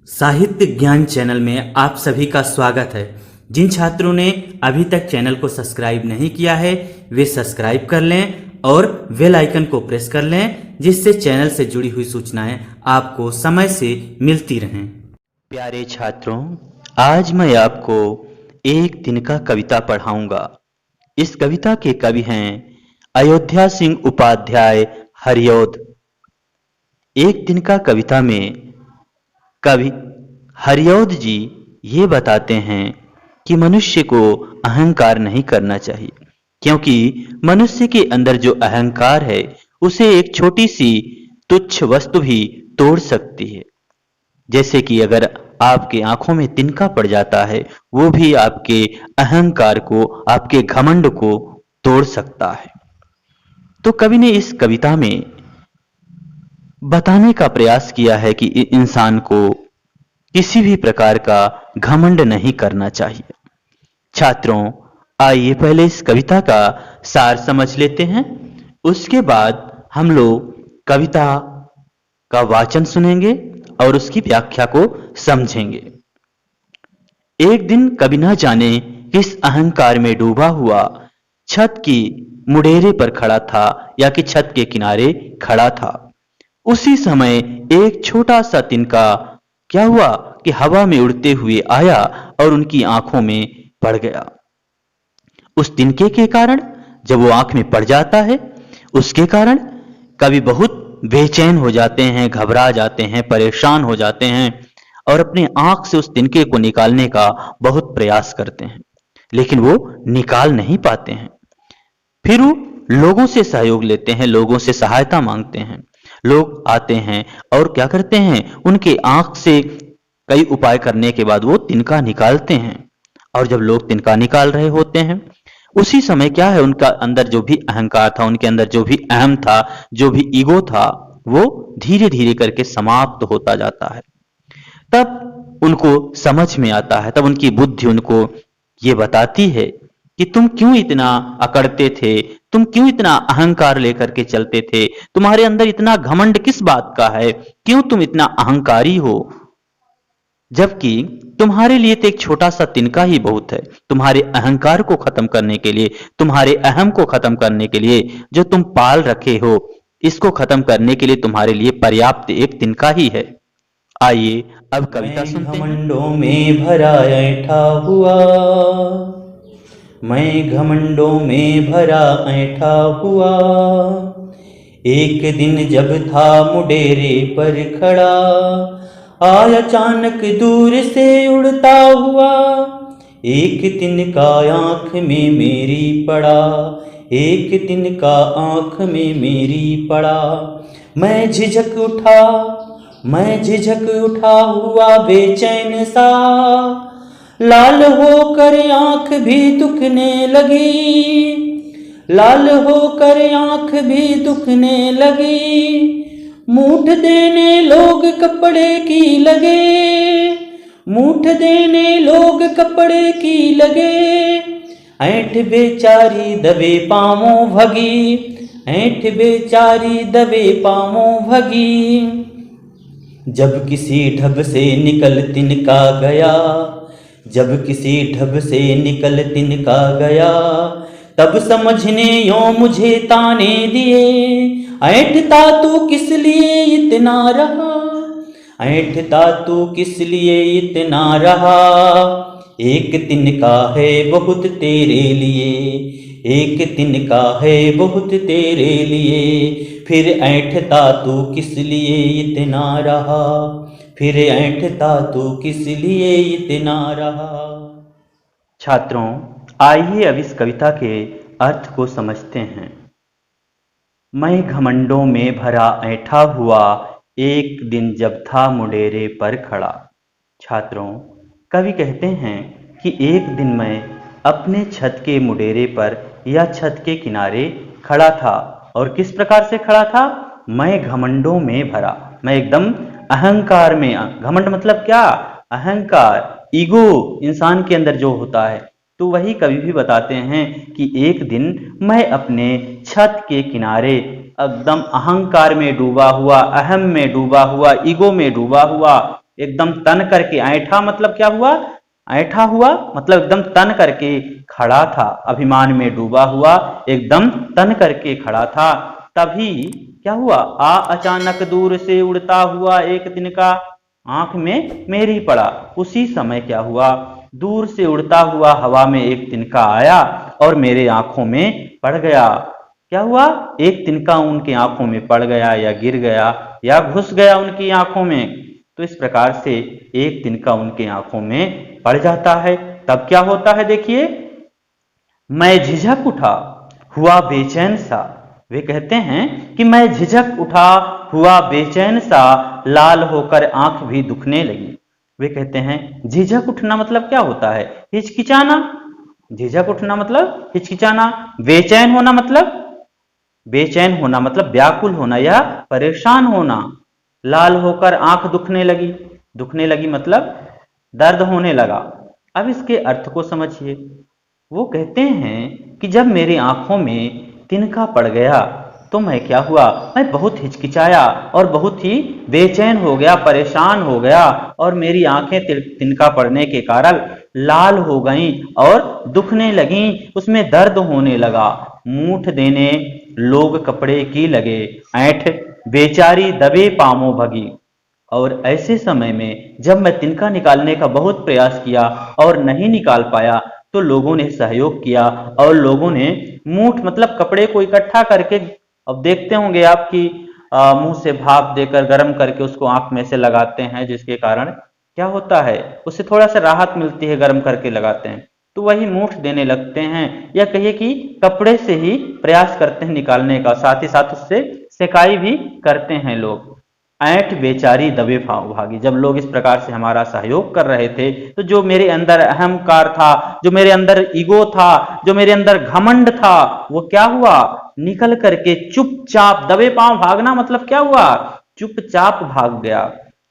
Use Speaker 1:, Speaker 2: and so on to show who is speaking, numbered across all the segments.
Speaker 1: साहित्य ज्ञान चैनल में आप सभी का स्वागत है। जिन छात्रों ने अभी तक चैनल को सब्सक्राइब नहीं किया है वे सब्सक्राइब कर लें और बेल आइकन को प्रेस कर लें, जिससे चैनल से जुड़ी हुई सूचनाएं आपको समय से मिलती रहें।
Speaker 2: प्यारे छात्रों, आज मैं आपको एक दिन का कविता पढ़ाऊंगा। इस कविता के कवि हैं अयोध्या सिंह उपाध्याय हरिऔध। एक दिन का कविता में कवि हरिऔध जी ये बताते हैं कि मनुष्य को अहंकार नहीं करना चाहिए, क्योंकि मनुष्य के अंदर जो अहंकार है उसे एक छोटी सी तुच्छ वस्तु भी तोड़ सकती है। जैसे कि अगर आपके आंखों में तिनका पड़ जाता है, वो भी आपके अहंकार को, आपके घमंड को तोड़ सकता है। तो कवि ने इस कविता में बताने का प्रयास किया है कि इंसान को किसी भी प्रकार का घमंड नहीं करना चाहिए। छात्रों, आइए पहले इस कविता का सार समझ लेते हैं, उसके बाद हम लोग कविता का वाचन सुनेंगे और उसकी व्याख्या को समझेंगे। एक दिन कवि न जाने किस अहंकार में डूबा हुआ छत की मुडेरे पर खड़ा था या कि छत के किनारे खड़ा था। उसी समय एक छोटा सा तिनका क्या हुआ कि हवा में उड़ते हुए आया और उनकी आंखों में पड़ गया। उस तिनके के कारण जब वो आंख में पड़ जाता है, उसके कारण कवि बहुत बेचैन हो जाते हैं, घबरा जाते हैं, परेशान हो जाते हैं और अपनी आंख से उस तिनके को निकालने का बहुत प्रयास करते हैं, लेकिन वो निकाल नहीं पाते हैं। फिर वो लोगों से सहयोग लेते हैं, लोगों से सहायता मांगते हैं। लोग आते हैं और क्या करते हैं, उनके आंख से कई उपाय करने के बाद वो तिनका निकालते हैं। और जब लोग तिनका निकाल रहे होते हैं, उसी समय क्या है, उनका अंदर जो भी अहंकार था, उनके अंदर जो भी अहम था, जो भी ईगो था, वो धीरे धीरे करके समाप्त होता जाता है। तब उनको समझ में आता है, तब उनकी बुद्धि उनको ये बताती है कि तुम क्यों इतना अकड़ते थे, तुम क्यों इतना अहंकार लेकर के चलते थे, तुम्हारे अंदर इतना घमंड किस बात का है, क्यों तुम इतना अहंकारी हो, जबकि तुम्हारे लिए तो एक छोटा सा तिनका ही बहुत है। तुम्हारे अहंकार को खत्म करने के लिए, तुम्हारे अहम को खत्म करने के लिए, जो तुम पाल रखे हो, इसको खत्म करने के लिए तुम्हारे लिए पर्याप्त एक तिनका ही है। आइए अब कविता सुनते हैं।
Speaker 1: घमंडों में भरा ऐठा हुआ, मैं घमंडों में भरा ऐठा हुआ, एक दिन जब था मुडेरे पर खड़ा, आया अचानक दूर से उड़ता हुआ, एक तिनका आंख में मेरी पड़ा, एक तिनका आंख में मेरी पड़ा। मैं झिझक उठा हुआ बेचैन सा, लाल होकर आंख भी दुखने लगी, लाल होकर आंख भी दुखने लगी। मूठ देने लोग कपड़े की लगे, मूठ देने लोग कपड़े की लगे, ऐंठ बेचारी दबे पांवों भगी, ऐंठ बेचारी दबे पांवों भगी। जब किसी ढब से निकल तिनका गया, जब किसी ढब से निकल तिनका गया, तब समझने यों मुझे ताने दिए, ऐंठता तू किस लिए इतना रहा, ऐंठता तू किस लिए इतना रहा, एक तिनका है बहुत तेरे लिए, एक तिनका है बहुत तेरे लिए, फिर ऐंठता तू किस लिए इतना रहा, फिर ऐंठता तू किस लिए इतना रहा।
Speaker 2: छात्रों, आइए अब इस कविता के अर्थ को समझते हैं। मैं घमंडों में भरा ऐंठा हुआ, एक दिन जब था मुडेरे पर खड़ा। छात्रों, कवि कहते हैं कि एक दिन मैं अपने छत के मुडेरे पर या छत के किनारे खड़ा था। और किस प्रकार से खड़ा था? मैं घमंडों में भरा, मैं एकदम अहंकार में। घमंड मतलब क्या? अहंकार, ईगो इंसान के अंदर जो होता है। तो वही कवि भी बताते हैं कि एक दिन मैं अपने छत के किनारे एकदम अहंकार में डूबा हुआ, अहम में डूबा हुआ, ईगो में डूबा हुआ एकदम तन करके, ऐंठा मतलब क्या हुआ, ऐंठा हुआ मतलब एकदम तन करके खड़ा था, अभिमान में डूबा हुआ एकदम तन करके खड़ा था। तभी क्या हुआ, अचानक दूर से उड़ता हुआ एक तिनका आंख में मेरी पड़ा। उसी समय क्या हुआ, दूर से उड़ता हुआ हवा में एक तिनका आया और मेरे आंखों में पड़ गया। क्या हुआ, एक तिनका उनकी आंखों में पड़ गया या गिर गया या घुस गया उनकी आंखों में। तो इस प्रकार से एक तिनका उनकी आंखों में पड़ जाता है। तब क्या होता है, देखिए, मैं झिझक उठा हुआ बेचैन सा। वे कहते हैं कि मैं झिझक उठा हुआ बेचैन सा, लाल होकर आंख भी दुखने लगी। वे कहते हैं झिझक उठना मतलब क्या होता है, हिचकिचाना। झिझक उठना मतलब हिचकिचाना, बेचैन होना मतलब व्याकुल होना या परेशान होना। लाल होकर आंख दुखने लगी मतलब दर्द होने लगा। अब इसके अर्थ को समझिए। वो कहते हैं कि जब मेरी आंखों में तिनका पड़ गया तो मैं क्या हुआ, मैं बहुत हिचकिचाया और बहुत ही बेचैन हो गया, परेशान हो गया, और मेरी आंखें तिनका पड़ने के कारण लाल हो गईं और दुखने लगीं, उसमें दर्द होने लगा। मूठ देने लोग कपड़े की लगे, ऐंठ बेचारी दबे पामों भगी। और ऐसे समय में जब मैं तिनका निकालने का बहुत प्रयास किया और नहीं निकाल पाया, तो लोगों ने सहयोग किया और लोगों ने मूठ मतलब कपड़े को इकट्ठा करके, अब देखते होंगे आपकी मुंह से भाप देकर गर्म करके उसको आंख में से लगाते हैं, जिसके कारण क्या होता है, उससे थोड़ा सा राहत मिलती है, गर्म करके लगाते हैं। तो वही मूठ देने लगते हैं, या कहिए कि कपड़े से ही प्रयास करते हैं निकालने का, साथ ही साथ उससे सेकाई भी करते हैं लोग। ऐंठ बेचारी दबे भागी। जब लोग इस प्रकार से हमारा सहयोग कर रहे थे, तो जो मेरे अंदर अहंकार था, जो मेरे अंदर ईगो था, जो मेरे अंदर घमंड था, वो क्या हुआ, निकल करके चुपचाप, दबे पांव भागना मतलब क्या हुआ, चुपचाप भाग गया।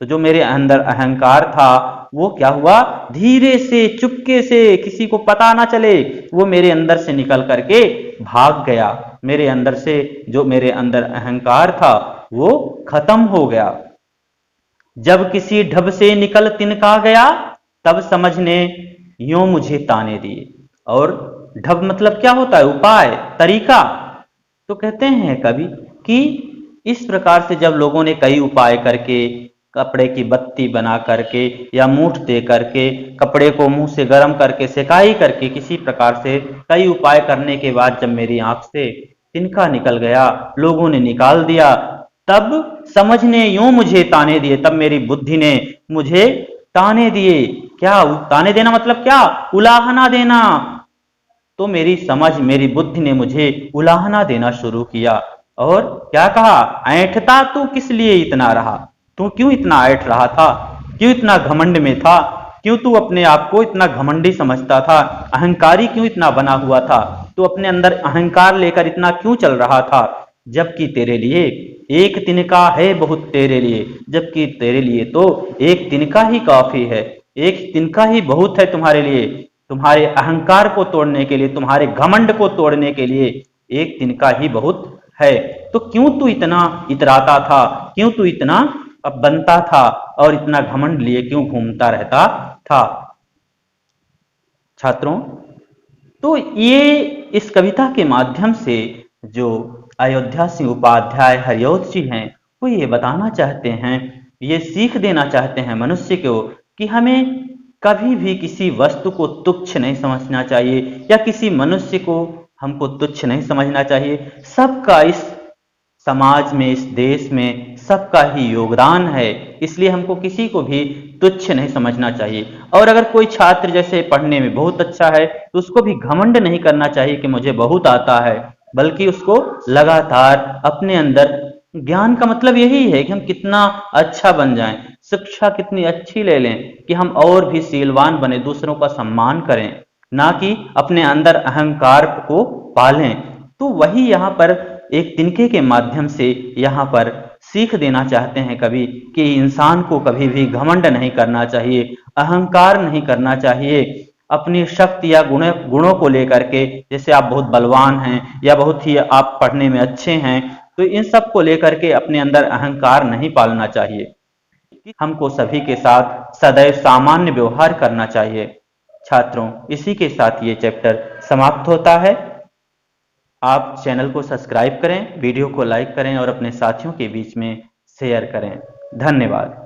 Speaker 2: तो जो मेरे अंदर अहंकार था वो क्या हुआ, धीरे से चुपके से, किसी को पता ना चले, वो मेरे अंदर से निकल करके भाग गया। मेरे अंदर से जो मेरे अंदर अहंकार था वो खत्म हो गया। जब किसी ढब से निकल तिनका गया, तब समझने यूं मुझे ताने दिए। और ढब मतलब क्या होता है, उपाय, तरीका। तो कहते हैं कवि कि इस प्रकार से जब लोगों ने कई उपाय करके, कपड़े की बत्ती बना करके या मूठ दे करके, कपड़े को मुंह से गर्म करके, सेकाई करके, किसी प्रकार से कई उपाय करने के बाद जब मेरी आंख से तिनका निकल गया, लोगों ने निकाल दिया, तब समझने यूं मुझे ताने दिए। तब मेरी बुद्धि ने मुझे ताने दिए। क्या ताने देना मतलब क्या, उलाहना देना। तो मेरी समझ, मेरी बुद्धि ने मुझे उलाहना देना शुरू किया और क्या कहा, ऐंठता तू किस लिए इतना रहा, तू क्यों इतना ऐंठ रहा था, क्यों इतना घमंड में था, क्यों तू अपने आप को इतना घमंडी समझता था, अहंकारी क्यों इतना बना हुआ था, तू अपने अंदर अहंकार लेकर इतना क्यों चल रहा था, जबकि तेरे लिए एक तिनका है बहुत तेरे लिए, जबकि तेरे लिए तो एक तिनका ही काफी है, एक तिनका ही बहुत है तुम्हारे लिए, तुम्हारे अहंकार को तोड़ने के लिए, तुम्हारे घमंड को तोड़ने के लिए एक तिनका ही बहुत है। तो क्यों तू इतना इतराता था, क्यों तू इतना अब बनता था और इतना घमंड लिए क्यों घूमता रहता था। छात्रों, तो ये इस कविता के माध्यम से जो अयोध्या सिंह उपाध्याय हरिऔध जी हैं, वो ये बताना चाहते हैं, ये सीख देना चाहते हैं मनुष्य को कि हमें कभी भी किसी वस्तु को तुच्छ नहीं समझना चाहिए या किसी मनुष्य को हमको तुच्छ नहीं समझना चाहिए। सबका इस समाज में, इस देश में सबका ही योगदान है, इसलिए हमको किसी को भी तुच्छ नहीं समझना चाहिए। और अगर कोई छात्र जैसे पढ़ने में बहुत अच्छा है तो उसको भी घमंड नहीं करना चाहिए कि मुझे बहुत आता है, बल्कि उसको लगातार अपने अंदर, ज्ञान का मतलब यही है कि हम कितना अच्छा बन जाएं, शिक्षा कितनी अच्छी ले लें कि हम और भी शीलवान बने, दूसरों का सम्मान करें, ना कि अपने अंदर अहंकार को पालें। तो वही यहाँ पर एक तिनके के माध्यम से यहाँ पर सीख देना चाहते हैं कवि कि इंसान को कभी भी घमंड नहीं करना चाहिए, अहंकार नहीं करना चाहिए। अपनी शक्ति या गुणों को लेकर के, जैसे आप बहुत बलवान हैं या बहुत ही आप पढ़ने में अच्छे हैं, तो इन सब को लेकर के अपने अंदर अहंकार नहीं पालना चाहिए। हमको सभी के साथ सदैव सामान्य व्यवहार करना चाहिए। छात्रों, इसी के साथ ये चैप्टर समाप्त होता है। आप चैनल को सब्सक्राइब करें, वीडियो को लाइक करें और अपने साथियों के बीच में शेयर करें। धन्यवाद।